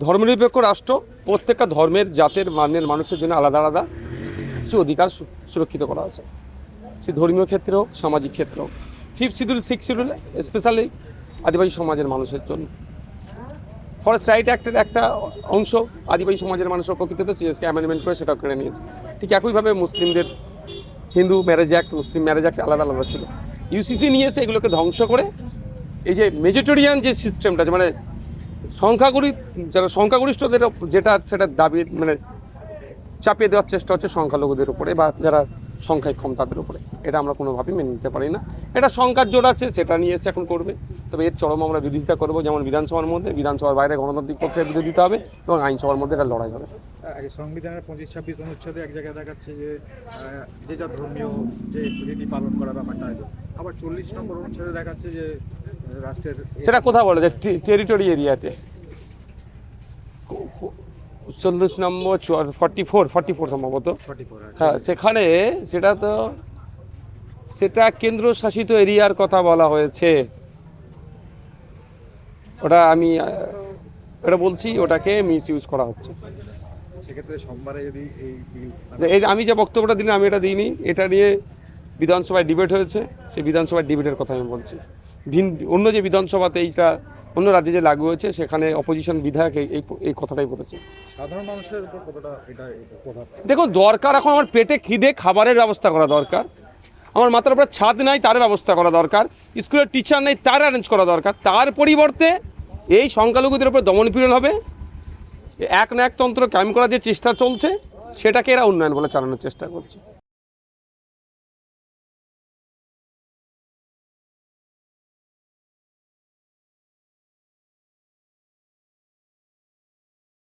ধর্মনিরপেক্ষ রাষ্ট্র প্রত্যেকটা ধর্মের জাতের মানের মানুষের জন্য আলাদা আলাদা কিছু অধিকার সুরক্ষিত করা আছে, সে ধর্মীয় ক্ষেত্রে হোক, সামাজিক ক্ষেত্রে হোক। 5th schedule 6th schedule specially আদিবাসী সমাজের মানুষের জন্য। ফরেস্ট রাইট অ্যাক্টের একটা অংশ আদিবাসী সমাজের মানুষের প্রকৃতিতে সিএসকে অ্যামেন্ডমেন্ট করে সেটাও কেড়ে নিয়েছে। ঠিক একইভাবে মুসলিমদের হিন্দু ম্যারেজ অ্যাক্ট, মুসলিম ম্যারেজ অ্যাক্ট আলাদা আলাদা ছিল। ইউসিসি নিয়েছে এগুলোকে ধ্বংস করে এই যে মেজরিটেরিয়ান যে সিস্টেমটা আছে, মানে যারা সংখ্যাগরিষ্ঠদের যেটা সেটা দাবি মানে চাপিয়ে দেওয়ার চেষ্টা হচ্ছে সংখ্যালঘুদের উপরে বা যারা সংখ্যায় কম তাদের উপরে, এটা আমরা কোনোভাবেই মেনে নিতে পারি না। এটা সংখ্যার জোর আছে, সেটা নিয়ে এসে এখন করবে, তবে এর চরম আমরা বিরোধিতা করবো। যেমন বিধানসভার মধ্যে, বিধানসভার বাইরে গণতান্ত্রিক পক্ষের বিরোধিতা হবে এবং আইনসভার মধ্যে এটা লড়াই হবে। সংবিধানের 25-26 অনুচ্ছেদে এক জায়গায় দেখাচ্ছে যে যে যা ধর্মীয় যে রীতি পালন করার ব্যাপারটা আছে, আবার 40 নম্বর অনুচ্ছেদে দেখাচ্ছে যে রাষ্ট্রের সেটা কোথাও বলে যে টেরিটরি এরিয়াতে 40 নম্বর 44 সম্ভবত, হ্যাঁ সেখানে সেটা কেন্দ্রশাসিত এরিয়ার কথা বলা হয়েছে। ওটা আমি এটা বলছি, ওটাকে মিস ইউজ করা হচ্ছে। সেক্ষেত্রে সোমবারে যদি এই আমি যে বক্তব্যটা দিই আমি এটা দিইনি, এটা নিয়ে বিধানসভায় ডিবেট হয়েছে, সেই বিধানসভার ডিবেটের কথা আমি বলছি। অন্য যে বিধানসভাতে এইটা অন্য রাজ্যে যে লাগু হয়েছে সেখানে অপোজিশন বিধায়ক এই কথাটাই বলেছে। সাধারণ মানুষের উপর কতটা এটা প্রভাব? দেখো, দরকার এখন আমার পেটে খিদে খাবারের ব্যবস্থা করা দরকার, আমার মাথার উপরে ছাদ নাই তার ব্যবস্থা করা দরকার, স্কুলের টিচার নেই তার অ্যারেঞ্জ করা দরকার। তার পরিবর্তে এই সংখ্যালঘুদের উপরে দমনপীড়ন হবে, এক না একতন্ত্র কায়েম করার যে চেষ্টা চলছে সেটাকে এরা উন্নয়ন বলে চালানোর চেষ্টা করছে।